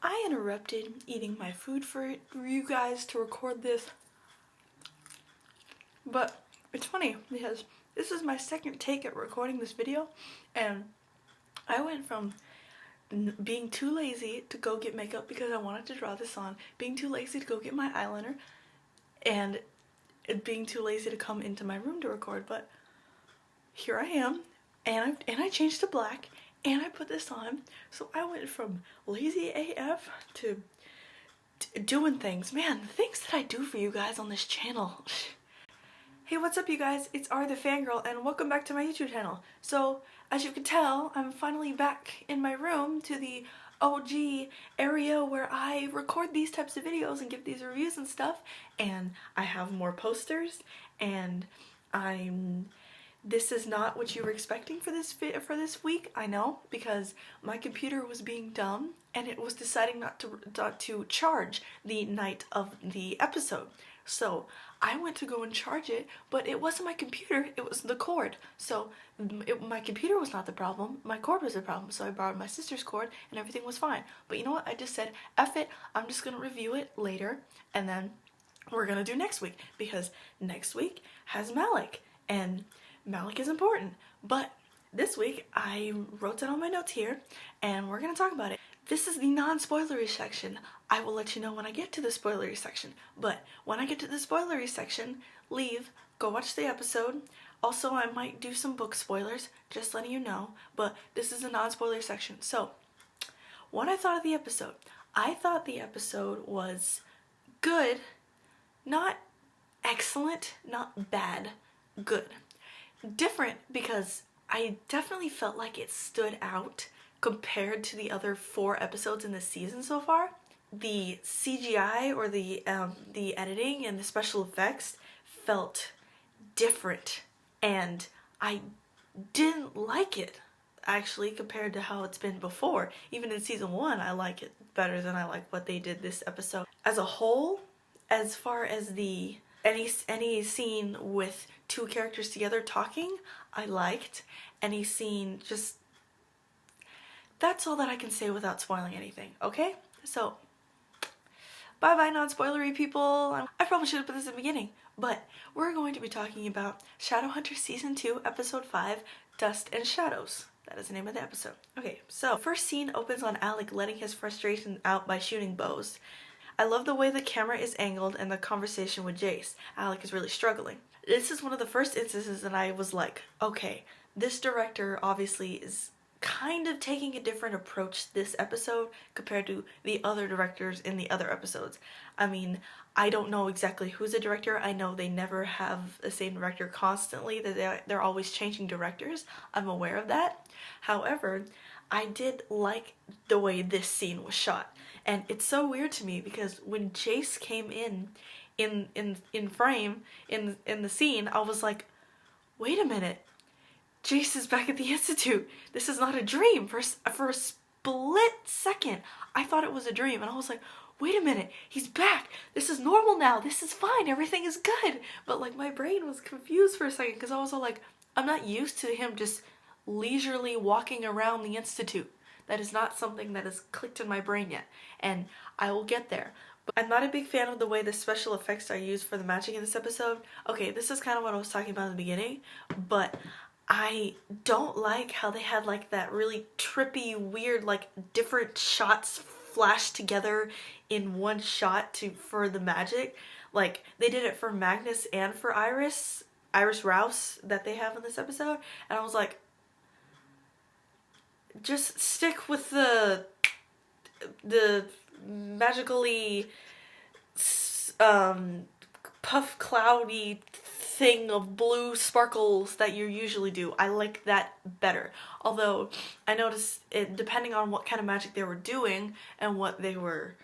I interrupted eating my food for you guys to record this, but it's funny because this is my second take at recording this video, and I went from being too lazy to go get makeup because I wanted to draw this on, being too lazy to go get my eyeliner, and being too lazy to come into my room to record, but here I am, and I changed to black, and I put this on, so I went from lazy AF to doing things. Man, the things that I do for you guys on this channel. Hey, what's up you guys? It's R the Fangirl, and welcome back to my YouTube channel. So, as you can tell, I'm finally back in my room to the OG area where I record these types of videos and give these reviews and stuff, and I have more posters, and this is not what you were expecting for this week, I know, because my computer was being dumb and it was deciding not to charge the night of the episode. So I went to go and charge it, but it wasn't my computer, it was the cord. So my computer was not the problem, my cord was the problem. So I borrowed my sister's cord and everything was fine. But you know what, I just said, F it, I'm just gonna review it later, and then we're gonna do next week, because next week has Malik, and Malik is important. But this week, I wrote down all my notes here, and we're gonna talk about it. This is the non-spoilery section. I will let you know when I get to the spoilery section. But when I get to the spoilery section, leave, go watch the episode. Also, I might do some book spoilers, just letting you know. But this is a non-spoiler section. So, what I thought of the episode. I thought the episode was good, not excellent, not bad, good. Different because I definitely felt like it stood out compared to the other 4 episodes in the season so far. The CGI, or the editing and the special effects, felt different, and I didn't like it actually compared to how it's been before. Even in season 1, I like it better than I like what they did this episode. As a whole, as far as the any scene with 2 characters together talking, I liked. Any scene, just, that's all that I can say without spoiling anything, okay? So, bye-bye non-spoilery people. I probably should have put this in the beginning, but we're going to be talking about Shadowhunters Season 2, Episode 5, Dust and Shadows. That is the name of the episode. Okay, so first scene opens on Alec letting his frustration out by shooting bows. I love the way the camera is angled and the conversation with Jace. Alec is really struggling. This is one of the first instances that I was like, okay, this director obviously is kind of taking a different approach this episode compared to the other directors in the other episodes. I mean, I don't know exactly who's the director. I know they never have the same director constantly, that they're always changing directors. I'm aware of that. However, I did like the way this scene was shot. And it's so weird to me because when Jace came in frame, in the scene, I was like, wait a minute. Jace is back at the Institute. This is not a dream. For a split second, I thought it was a dream. And I was like, wait a minute. He's back. This is normal now. This is fine. Everything is good. But like my brain was confused for a second because I was all like, I'm not used to him just leisurely walking around the Institute. That is not something that has clicked in my brain yet. And I will get there. But I'm not a big fan of the way the special effects are used for the magic in this episode. Okay, this is kind of what I was talking about in the beginning. But I don't like how they had like that really trippy, weird, like different shots flashed together in one shot for the magic. Like they did it for Magnus and for Iris Rouse that they have in this episode. And I was like, just stick with the magically puff cloudy thing of blue sparkles that you usually do. I like that better. Although I noticed it, depending on what kind of magic they were doing and what they were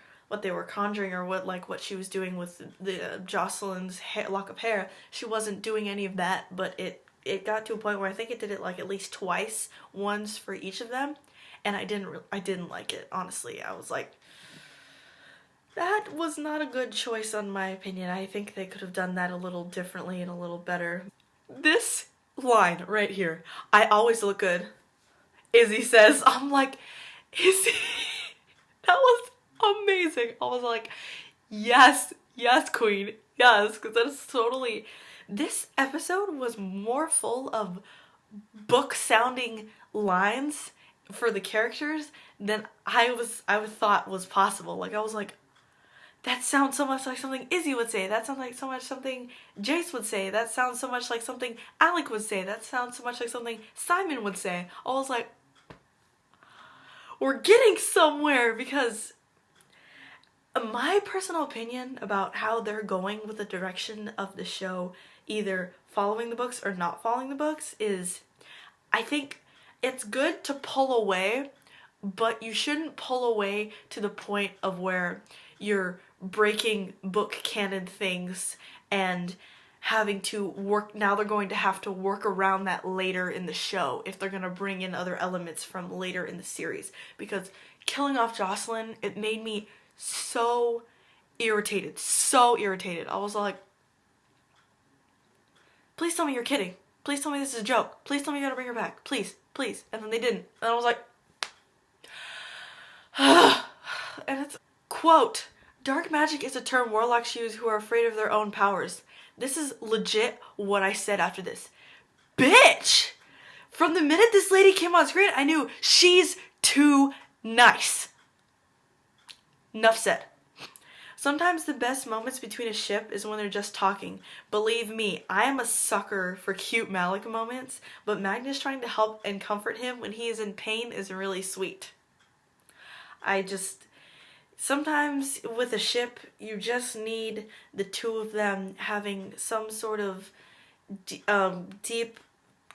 conjuring, or what she was doing with the Jocelyn's lock of hair, she wasn't doing any of that, but it got to a point where I think it did it like at least twice, once for each of them, and I didn't like it, honestly. I was like, that was not a good choice in my opinion. I think they could have done that a little differently and a little better. This line right here, I always look good, Izzy says. I'm like, Izzy, that was amazing. I was like, yes, queen, yes, because that's totally... This episode was more full of book-sounding lines for the characters than I thought was possible. Like, I was like, that sounds so much like something Izzy would say. That sounds like so much something Jace would say. That sounds so much like something Alec would say. That sounds so much like something Simon would say. I was like, we're getting somewhere, because my personal opinion about how they're going with the direction of the show, either following the books or not following the books, is I think it's good to pull away, but you shouldn't pull away to the point of where you're breaking book canon things and having to work. Now they're going to have to work around that later in the show if they're going to bring in other elements from later in the series. Because killing off Jocelyn, it made me so irritated. I was like, please tell me you're kidding. Please tell me this is a joke. Please tell me you gotta bring her back. Please. And then they didn't. And I was like, and it's, quote, dark magic is a term warlocks use who are afraid of their own powers. This is legit what I said after this. Bitch! From the minute this lady came on screen, I knew she's too nice. Enough said. Sometimes the best moments between a ship is when they're just talking. Believe me, I am a sucker for cute Malik moments, but Magnus trying to help and comfort him when he is in pain is really sweet. Sometimes with a ship, you just need the two of them having some sort of deep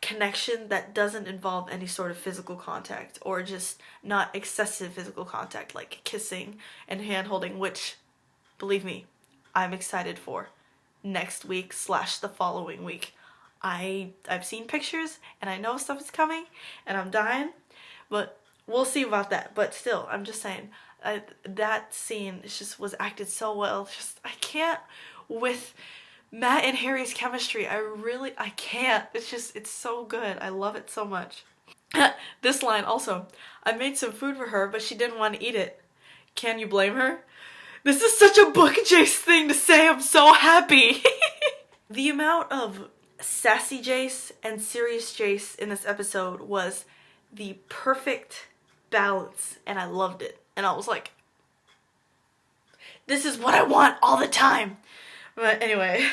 connection that doesn't involve any sort of physical contact, or just not excessive physical contact, like kissing and hand-holding, which, believe me, I'm excited for next week / the following week. I've seen pictures and I know stuff is coming and I'm dying, but we'll see about that. But still, I'm just saying, that scene just was acted so well. I can't with Matt and Harry's chemistry. I can't. It's so good. I love it so much. This line also, I made some food for her, but she didn't want to eat it. Can you blame her? This is such a book Jace thing to say. I'm so happy. The amount of sassy Jace and serious Jace in this episode was the perfect balance, and I loved it. And I was like, this is what I want all the time. But anyway,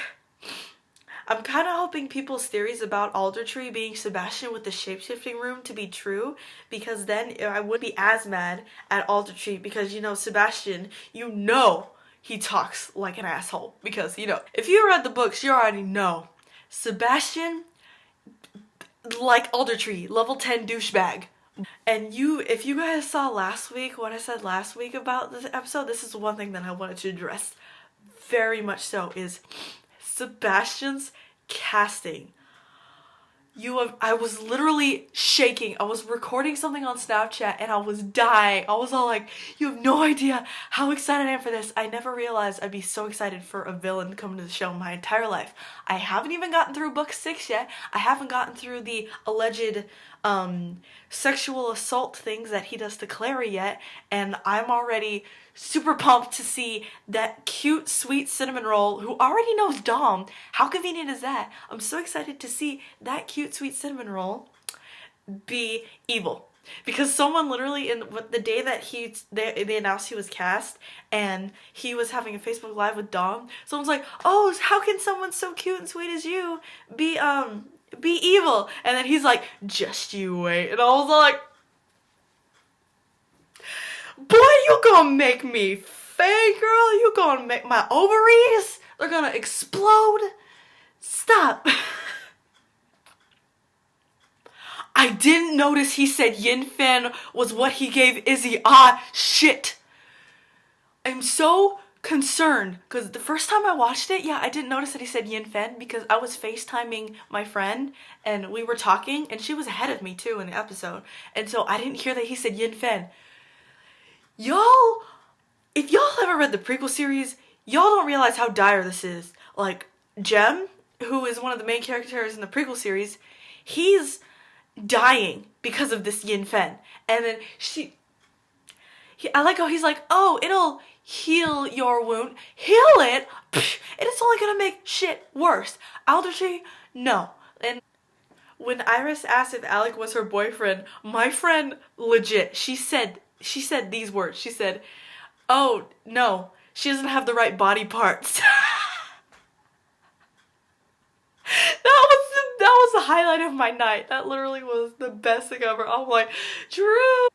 I'm kind of hoping people's theories about Aldertree being Sebastian with the shapeshifting room to be true, because then I wouldn't be as mad at Aldertree, because, Sebastian, he talks like an asshole. Because, if you read the books, you already know. Sebastian, like Aldertree, level 10 douchebag. And if you guys saw last week, what I said last week about this episode, this is one thing that I wanted to address very much so, is Sebastian's casting. I was literally shaking. I was recording something on Snapchat and I was dying. I was all like, you have no idea how excited I am for this. I never realized I'd be so excited for a villain to come to the show my entire life. I haven't even gotten through book 6 yet. I haven't gotten through the alleged sexual assault things that he does to Clary yet, and I'm already super pumped to see that cute, sweet cinnamon roll who already knows Dom. How convenient is that? I'm so excited to see that cute, sweet cinnamon roll be evil. Because someone literally, in the day that they announced he was cast and he was having a Facebook Live with Dom, someone's like, oh, how can someone so cute and sweet as you be evil? And then he's like, just you wait. And I was like, boy, you gonna make me fangirl? You gonna make my ovaries? They're gonna explode? Stop. I didn't notice he said Yin Fan was what he gave Izzy. Ah, shit. I'm so concerned, because the first time I watched it, I didn't notice that he said Yin Fan, because I was FaceTiming my friend and we were talking and she was ahead of me too in the episode, and so I didn't hear that he said Yin Fan. Y'all, if y'all haven't read the prequel series, y'all don't realize how dire this is. Like, Jem, who is one of the main characters in the prequel series, he's dying because of this Yin Fen. And then I like how he's like, oh, it'll heal your wound. Heal it? Psh, it is only gonna make shit worse. Aldertree, no. And when Iris asked if Alec was her boyfriend, my friend legit, she said these words. She said, oh, no, she doesn't have the right body parts. That was the highlight of my night. That literally was the best thing ever. I'm like, Drew.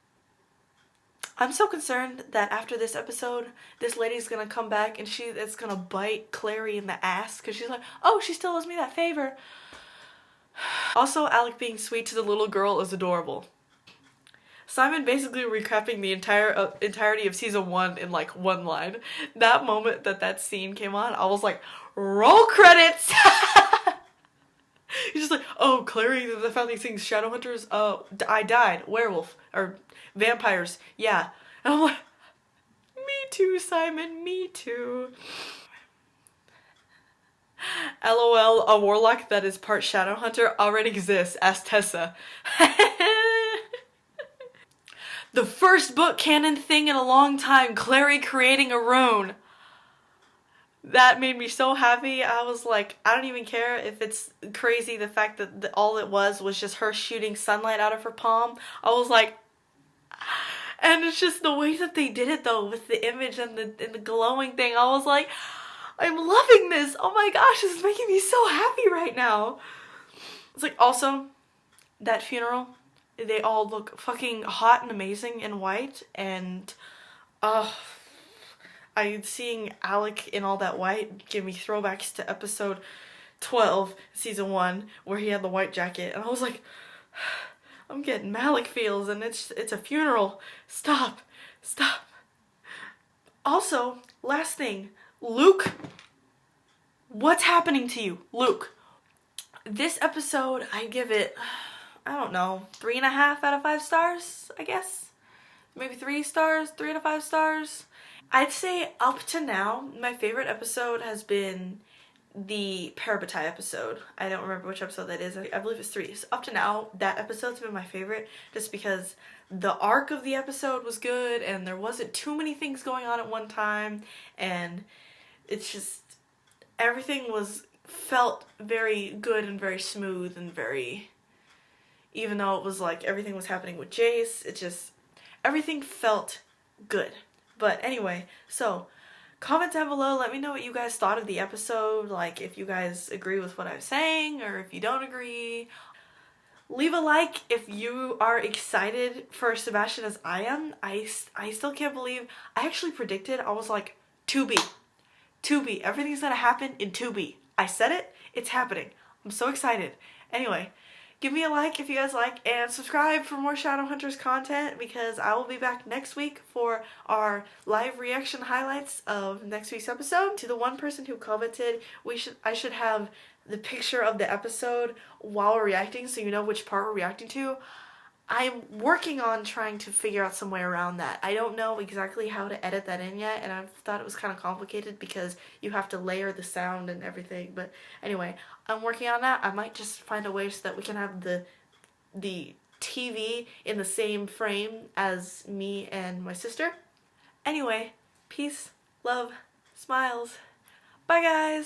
I'm so concerned that after this episode, this lady's gonna come back and it's gonna bite Clary in the ass because she's like, oh, she still owes me that favor. Also, Alec being sweet to the little girl is adorable. Simon basically recapping the entirety of season 1 in like one line. That moment that scene came on, I was like, roll credits! He's just like, oh, Clary, the founding things, Shadowhunters, I died, werewolf, or vampires, yeah. And I'm like, me too, Simon, me too. LOL, a warlock that is part Shadowhunter already exists, ask Tessa. The first book canon thing in a long time, Clary creating a rune. That made me so happy. I was like, I don't even care if it's crazy the fact that all it was just her shooting sunlight out of her palm. I was like, and it's just the way that they did it though with the image and the glowing thing. I was like, I'm loving this. Oh my gosh, this is making me so happy right now. It's like also that funeral, they all look fucking hot and amazing in white, and seeing Alec in all that white give me throwbacks to episode 12, season 1, where he had the white jacket, and I was like, I'm getting Malik feels, and it's a funeral. Stop. Also, last thing, Luke, what's happening to you? Luke, this episode, I give it, I don't know, 3.5 out of 5 stars, I guess? Maybe 3 stars, 3 out of 5 stars. I'd say up to now, my favorite episode has been the Parabatai episode. I don't remember which episode that is. I believe it's 3. So up to now, that episode's been my favorite just because the arc of the episode was good and there wasn't too many things going on at one time, and it's just, everything felt very good and very smooth and very, even though it was like everything was happening with Jace, it just, everything felt good. But anyway, so comment down below, let me know what you guys thought of the episode, like if you guys agree with what I'm saying or if you don't agree. Leave a like if you are excited for Sebastian as I am. I still can't believe, I actually predicted, I was like, 2B, everything's gonna happen in 2B. I said it, it's happening. I'm so excited. Anyway, give me a like if you guys like, and subscribe for more Shadowhunters content because I will be back next week for our live reaction highlights of next week's episode. To the one person who commented, I should have the picture of the episode while we're reacting so you know which part we're reacting to. I'm working on trying to figure out some way around that. I don't know exactly how to edit that in yet, and I thought it was kind of complicated because you have to layer the sound and everything. But anyway, I'm working on that. I might just find a way so that we can have the TV in the same frame as me and my sister. Anyway, peace, love, smiles. Bye guys!